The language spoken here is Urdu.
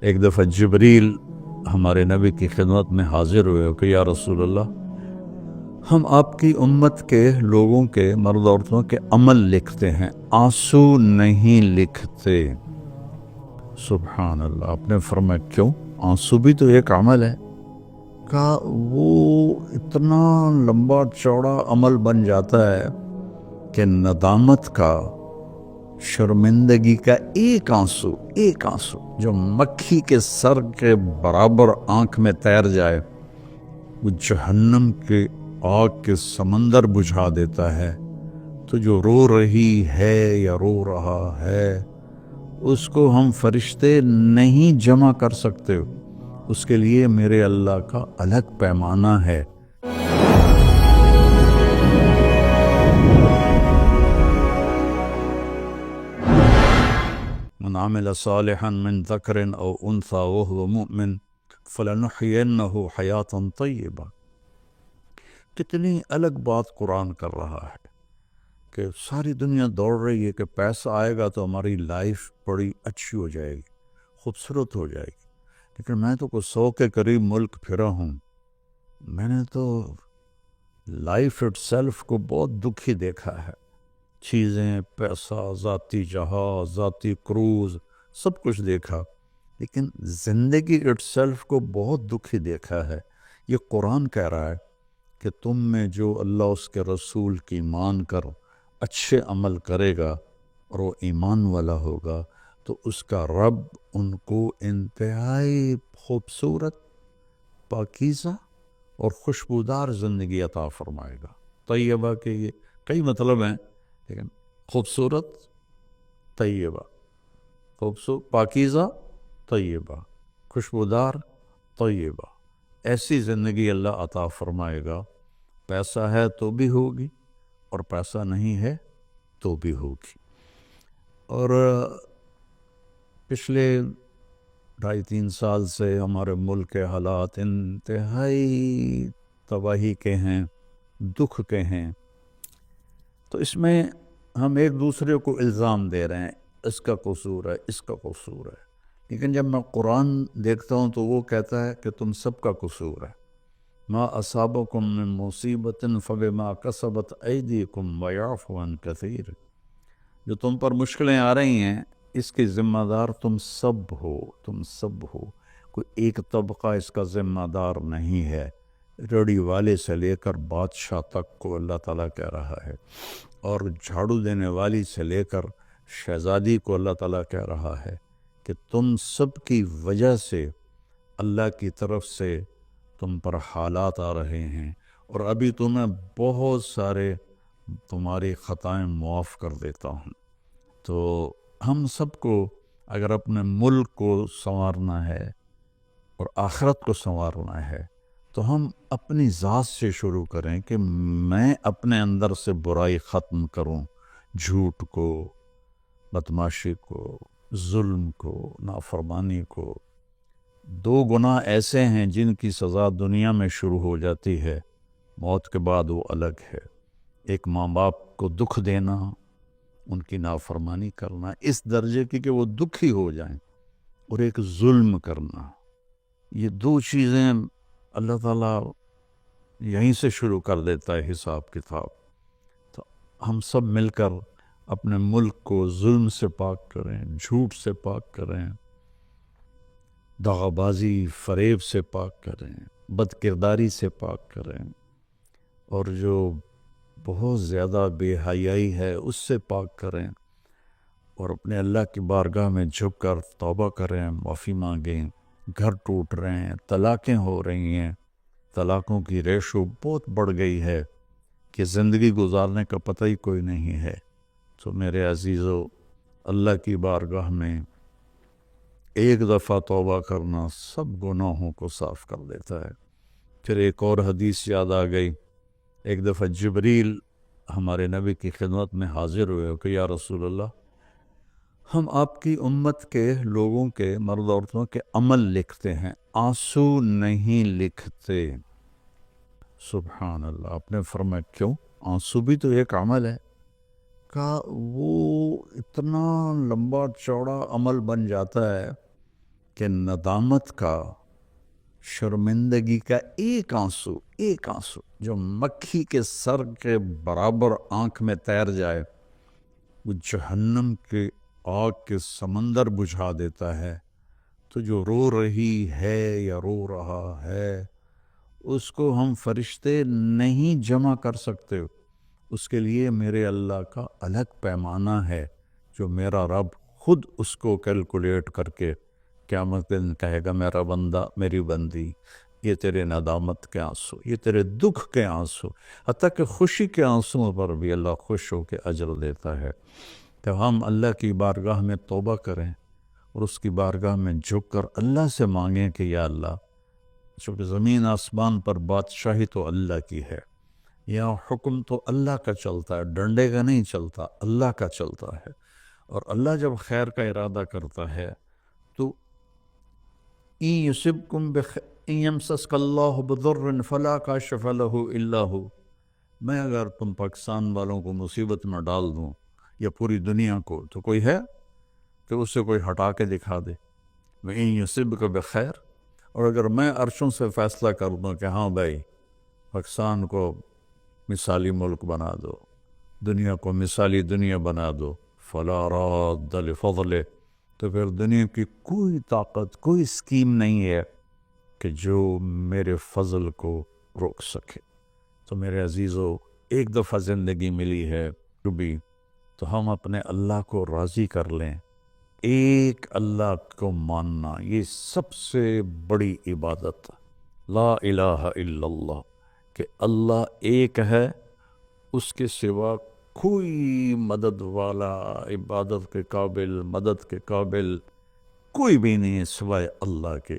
ایک دفعہ جبریل ہمارے نبی کی خدمت میں حاضر ہوئے کہ یا رسول اللہ، ہم آپ کی امت کے لوگوں کے مرد عورتوں کے عمل لکھتے ہیں، آنسو نہیں لکھتے۔ سبحان اللہ۔ آپ نے فرمایا کیوں؟ آنسو بھی تو ایک عمل ہے۔ کہا وہ اتنا لمبا چوڑا عمل بن جاتا ہے کہ ندامت کا، شرمندگی کا ایک آنسو جو مکھی کے سر کے برابر آنکھ میں تیر جائے، وہ جہنم کے آگ کے سمندر بجھا دیتا ہے۔ تو جو رو رہی ہے یا رو رہا ہے، اس کو ہم فرشتے نہیں جمع کر سکتے، اس کے لیے میرے اللہ کا الگ پیمانہ ہے۔ من عمل صالحا من ذکر او انثى وهو مؤمن فلنحینہ حیاتا طیبہ۔ کتنی الگ بات قرآن کر رہا ہے کہ ساری دنیا دوڑ رہی ہے کہ پیسہ آئے گا تو ہماری لائف بڑی اچھی ہو جائے گی، خوبصورت ہو جائے گی، لیکن میں تو کوئی 100 کے قریب ملک پھرا ہوں، میں نے تو لائف اٹ سیلف کو بہت دکھی دیکھا ہے۔ چیزیں، پیسہ، ذاتی جہاز، ذاتی کروز، سب کچھ دیکھا، لیکن زندگی اٹ سیلف کو بہت دکھی دیکھا ہے۔ یہ قرآن کہہ رہا ہے کہ تم میں جو اللہ اس کے رسول کی مان کر اچھے عمل کرے گا اور وہ ایمان والا ہوگا تو اس کا رب ان کو انتہائی خوبصورت، پاکیزہ اور خوشبودار زندگی عطا فرمائے گا۔ طیبہ کے یہ کئی مطلب ہیں، لیکن خوبصورت، طیبہ، پاکیزہ، طیبہ، خوشبودار، طیبہ، ایسی زندگی اللہ عطا فرمائے گا۔ پیسہ ہے تو بھی ہوگی اور پیسہ نہیں ہے تو بھی ہوگی۔ اور پچھلے 2.5-3 سال سے ہمارے ملک کے حالات انتہائی تباہی کے ہیں، دکھ کے ہیں، تو اس میں ہم ایک دوسرے کو الزام دے رہے ہیں، اس کا قصور ہے، اس کا قصور ہے، لیکن جب میں قرآن دیکھتا ہوں تو وہ کہتا ہے کہ تم سب کا قصور ہے۔ ما اصابکم من مصیبت فبما کسبت ایدیکم ویعفو عن کثیر۔ جو تم پر مشکلیں آ رہی ہیں اس کی ذمہ دار تم سب ہو، کوئی ایک طبقہ اس کا ذمہ دار نہیں ہے۔ ریڑھی والے سے لے کر بادشاہ تک کو اللہ تعالیٰ کہہ رہا ہے، اور جھاڑو دینے والی سے لے کر شہزادی کو اللہ تعالیٰ کہہ رہا ہے کہ تم سب کی وجہ سے اللہ کی طرف سے تم پر حالات آ رہے ہیں، اور ابھی تمہیں بہت سارے تمہاری خطائیں معاف کر دیتا ہوں۔ تو ہم سب کو اگر اپنے ملک کو سنوارنا ہے اور آخرت کو سنوارنا ہے تو ہم اپنی ذات سے شروع کریں کہ میں اپنے اندر سے برائی ختم کروں، جھوٹ کو، بدمعاشی کو، ظلم کو، نافرمانی کو۔ 2 گناہ ایسے ہیں جن کی سزا دنیا میں شروع ہو جاتی ہے، موت کے بعد وہ الگ ہے۔ ایک ماں باپ کو دکھ دینا، ان کی نافرمانی کرنا اس درجے کی کہ وہ دکھی ہو جائیں، اور ایک ظلم کرنا، یہ 2 چیزیں اللہ تعالیٰ یہیں سے شروع کر دیتا ہے حساب کتاب۔ تو ہم سب مل کر اپنے ملک کو ظلم سے پاک کریں، جھوٹ سے پاک کریں، دغا بازی، فریب سے پاک کریں، بد کرداری سے پاک کریں، اور جو بہت زیادہ بے حیائی ہے اس سے پاک کریں، اور اپنے اللہ کی بارگاہ میں جھک کر توبہ کریں، معافی مانگیں۔ گھر ٹوٹ رہے ہیں، طلاقیں ہو رہی ہیں، طلاقوں کی ریشو بہت بڑھ گئی ہے کہ زندگی گزارنے کا پتہ ہی کوئی نہیں ہے۔ تو میرے عزیزو، اللہ کی بارگاہ میں ایک دفعہ توبہ کرنا سب گناہوں کو صاف کر دیتا ہے۔ پھر ایک اور حدیث یاد آ گئی، ایک دفعہ جبریل ہمارے نبی کی خدمت میں حاضر ہوئے کہ یا رسول اللہ، ہم آپ کی امت کے لوگوں کے مرد عورتوں کے عمل لکھتے ہیں، آنسو نہیں لکھتے۔ سبحان اللہ۔ آپ نے فرمایا کیوں؟ آنسو بھی تو ایک عمل ہے۔ کہا وہ اتنا لمبا چوڑا عمل بن جاتا ہے کہ ندامت کا، شرمندگی کا ایک آنسو جو مکھی کے سر کے برابر آنکھ میں تیر جائے، وہ جہنم کے آگ کے سمندر بجھا دیتا ہے. تو جو رو رہی ہے یا رو رہا ہے، اس کو ہم فرشتے نہیں جمع کر سکتے. اس کے لیے میرے اللہ کا الگ پیمانہ ہے، جو میرا رب خود اس کو کیلکولیٹ کر کے قیامت دن کہے گا، میرا بندہ، میری بندی، یہ تیرے ندامت کے آنسو، یہ تیرے دکھ کے آنسو، حتیٰ کہ خوشی کے آنسوں پر بھی اللہ خوش ہو کے اجر دیتا ہے. تو ہم اللہ کی بارگاہ میں توبہ کریں اور اس کی بارگاہ میں جھک کر اللہ سے مانگیں کہ یا اللہ، چونکہ زمین آسمان پر بادشاہی تو اللہ کی ہے، یہاں حکم تو اللہ کا چلتا ہے، ڈنڈے کا نہیں چلتا، اللہ کا چلتا ہے. اور اللہ جب خیر کا ارادہ کرتا ہے تو إِن يَمْسَسْكَ اللَّهُ بِضُرٍّ فَلَا كَاشِفَ لَهُ إِلَّا هُوَ. میں اگر تم پاکستان والوں کو مصیبت میں ڈال دوں یا پوری دنیا کو، تو کوئی ہے کہ اسے کوئی ہٹا کے دکھا دے. وَإِن يُصِبْكَ بِخَيْرٍ. اور اگر میں عرشوں سے فیصلہ کر دوں کہ ہاں بھائی، پاکستان کو مثالی ملک بنا دو، دنیا کو مثالی دنیا بنا دو، فَلَا رَادَّ لِفَضْلِهِ. تو پھر دنیا کی کوئی طاقت، کوئی اسکیم نہیں ہے کہ جو میرے فضل کو روک سکے. تو میرے عزیزو، ایک دفعہ زندگی ملی ہے بھی، تو ہم اپنے اللہ کو راضی کر لیں. ایک اللہ کو ماننا، یہ سب سے بڑی عبادت. لا الہ الا اللہ، کہ اللہ ایک ہے، اس کے سوا کوئی مدد والا، عبادت کے قابل، مدد کے قابل کوئی بھی نہیں ہے سوائے اللہ کے.